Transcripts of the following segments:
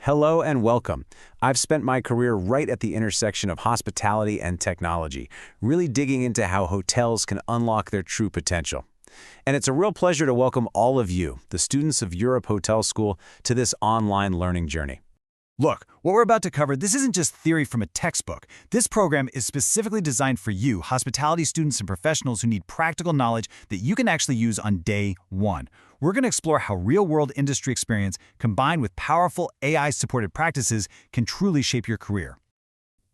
Hello and welcome. I've spent my career right at the intersection of hospitality and technology, really digging into how hotels can unlock their true potential. And it's a real pleasure to welcome all of you, the students of Europe Hotel School, to this online learning journey. Look, what we're about to cover, this isn't just theory from a textbook. This program is specifically designed for you, hospitality students and professionals who need practical knowledge that you can actually use on day one. We're going to explore how real-world industry experience combined with powerful AI-supported practices can truly shape your career.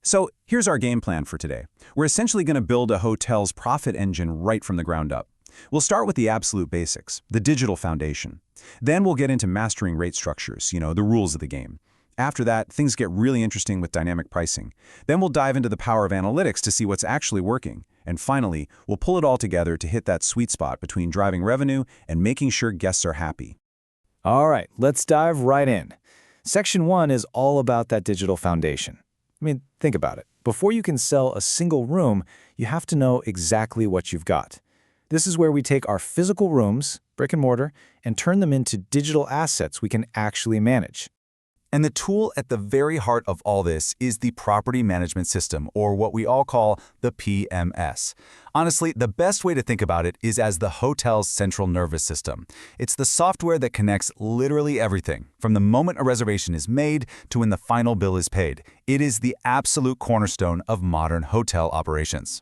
So here's our game plan for today. We're essentially going to build a hotel's profit engine right from the ground up. We'll start with the absolute basics, the digital foundation. Then we'll get into mastering rate structures, the rules of the game. After that, things get really interesting with dynamic pricing. Then we'll dive into the power of analytics to see what's actually working. And finally, we'll pull it all together to hit that sweet spot between driving revenue and making sure guests are happy. All right, let's dive right in. Section 1 is all about that digital foundation. Think about it. Before you can sell a single room, you have to know exactly what you've got. This is where we take our physical rooms, brick and mortar, and turn them into digital assets we can actually manage. And the tool at the very heart of all this is the property management system, or what we all call the PMS. Honestly, the best way to think about it is as the hotel's central nervous system. It's the software that connects literally everything, from the moment a reservation is made to when the final bill is paid. It is the absolute cornerstone of modern hotel operations.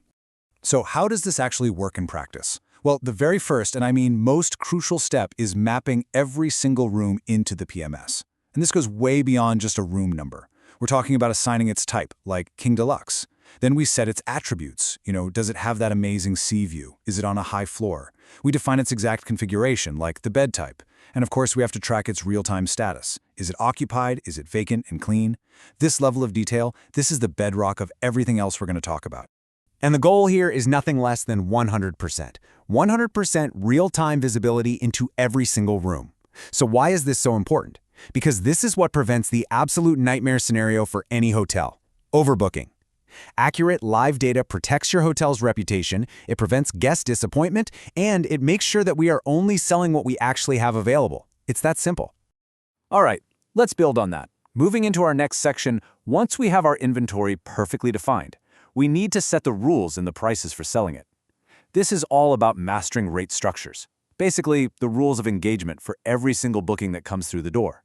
So how does this actually work in practice? Well, the very first, and I mean most crucial step, is mapping every single room into the PMS. And this goes way beyond just a room number. We're talking about assigning its type, like King Deluxe. Then we set its attributes. Does it have that amazing sea view? Is it on a high floor? We define its exact configuration, like the bed type. And of course, we have to track its real-time status. Is it occupied? Is it vacant and clean? This level of detail, this is the bedrock of everything else we're going to talk about. And the goal here is nothing less than 100%. 100% real-time visibility into every single room. So why is this so important? Because this is what prevents the absolute nightmare scenario for any hotel: overbooking. Accurate live data protects your hotel's reputation, it prevents guest disappointment, and it makes sure that we are only selling what we actually have available. It's that simple. All right, let's build on that. Moving into our next section, once we have our inventory perfectly defined, we need to set the rules and the prices for selling it. This is all about mastering rate structures. Basically, the rules of engagement for every single booking that comes through the door.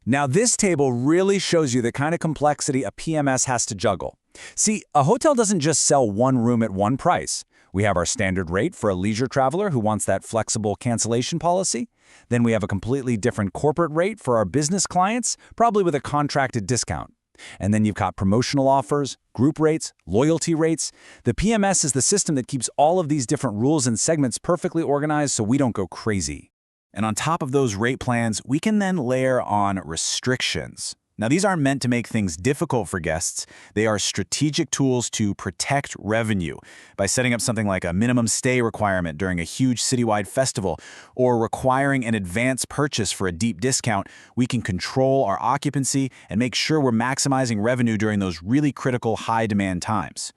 Now, this table really shows you the kind of complexity a PMS has to juggle. See, a hotel doesn't just sell one room at one price. We have our standard rate for a leisure traveler who wants that flexible cancellation policy. Then we have a completely different corporate rate for our business clients, probably with a contracted discount. And then you've got promotional offers, group rates, loyalty rates. The PMS is the system that keeps all of these different rules and segments perfectly organized so we don't go crazy. And on top of those rate plans, we can then layer on restrictions. Now, these aren't meant to make things difficult for guests. They are strategic tools to protect revenue by setting up something like a minimum stay requirement during a huge citywide festival or requiring an advance purchase for a deep discount. We can control our occupancy and make sure we're maximizing revenue during those really critical high-demand times.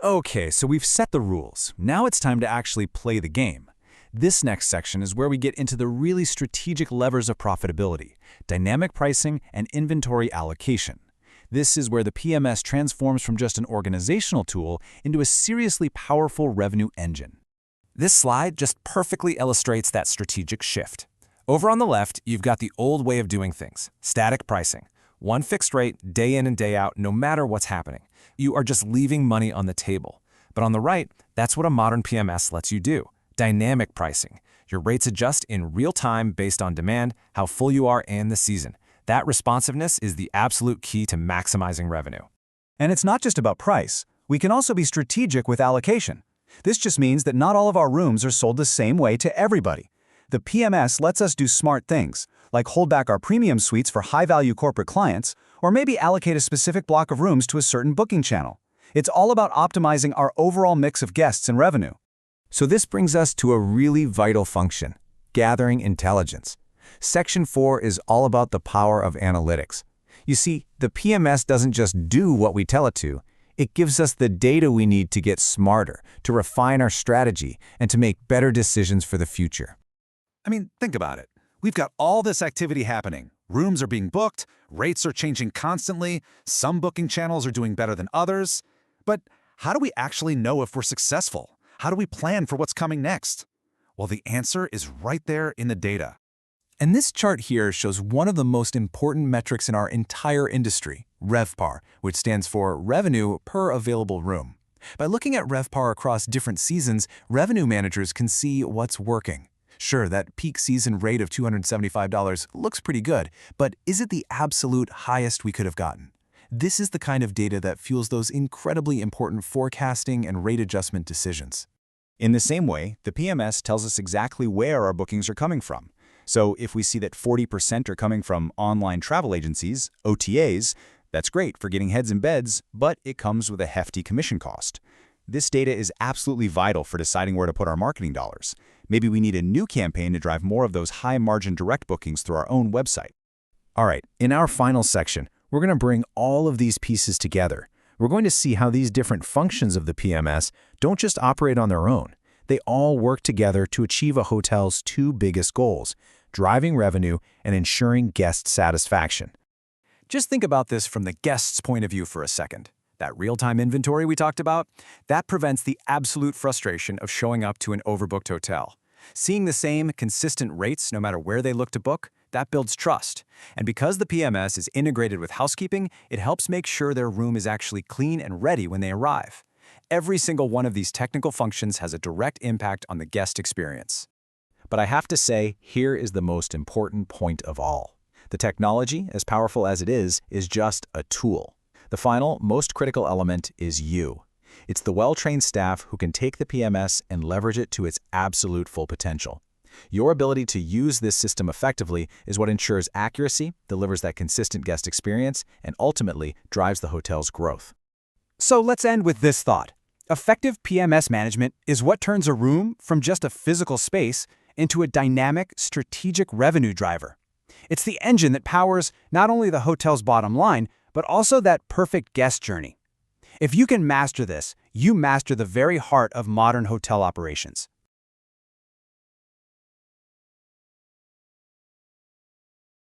Okay, so we've set the rules. Now it's time to actually play the game. This next section is where we get into the really strategic levers of profitability: dynamic pricing and inventory allocation. This is where the PMS transforms from just an organizational tool into a seriously powerful revenue engine. This slide just perfectly illustrates that strategic shift. Over on the left, you've got the old way of doing things: static pricing. One fixed rate, day in and day out, no matter what's happening. You are just leaving money on the table. But on the right, that's what a modern PMS lets you do: dynamic pricing. Your rates adjust in real time based on demand, how full you are, and the season. That responsiveness is the absolute key to maximizing revenue. And it's not just about price. We can also be strategic with allocation. This just means that not all of our rooms are sold the same way to everybody. The PMS lets us do smart things, like hold back our premium suites for high-value corporate clients, or maybe allocate a specific block of rooms to a certain booking channel. It's all about optimizing our overall mix of guests and revenue. So this brings us to a really vital function: gathering intelligence. Section 4 is all about the power of analytics. You see, the PMS doesn't just do what we tell it to. It gives us the data we need to get smarter, to refine our strategy, and to make better decisions for the future. Think about it. We've got all this activity happening: Rooms are being booked, rates are changing constantly, some booking channels are doing better than others. But how do we actually know if we're successful? How do we plan for what's coming next? Well, the answer is right there in the data. And this chart here shows one of the most important metrics in our entire industry, RevPAR, which stands for Revenue per Available Room. By looking at RevPAR across different seasons, revenue managers can see what's working. Sure, that peak season rate of $275 looks pretty good, but is it the absolute highest we could have gotten? This is the kind of data that fuels those incredibly important forecasting and rate adjustment decisions. In the same way, the PMS tells us exactly where our bookings are coming from. So if we see that 40% are coming from online travel agencies, OTAs, that's great for getting heads in beds, but it comes with a hefty commission cost. This data is absolutely vital for deciding where to put our marketing dollars. Maybe we need a new campaign to drive more of those high-margin direct bookings through our own website. All right, in our final section, we're going to bring all of these pieces together. We're going to see how these different functions of the PMS don't just operate on their own. They all work together to achieve a hotel's two biggest goals: driving revenue and ensuring guest satisfaction. Just think about this from the guest's point of view for a second. That real-time inventory we talked about, that prevents the absolute frustration of showing up to an overbooked hotel. Seeing the same consistent rates no matter where they look to book, that builds trust. And because the PMS is integrated with housekeeping, it helps make sure their room is actually clean and ready when they arrive. Every single one of these technical functions has a direct impact on the guest experience. But I have to say, here is the most important point of all. The technology, as powerful as it is just a tool. The final, most critical element is you. It's the well-trained staff who can take the PMS and leverage it to its absolute full potential. Your ability to use this system effectively is what ensures accuracy, delivers that consistent guest experience, and ultimately drives the hotel's growth. So let's end with this thought. Effective PMS management is what turns a room from just a physical space into a dynamic, strategic revenue driver. It's the engine that powers not only the hotel's bottom line, but also that perfect guest journey. If you can master this, you master the very heart of modern hotel operations.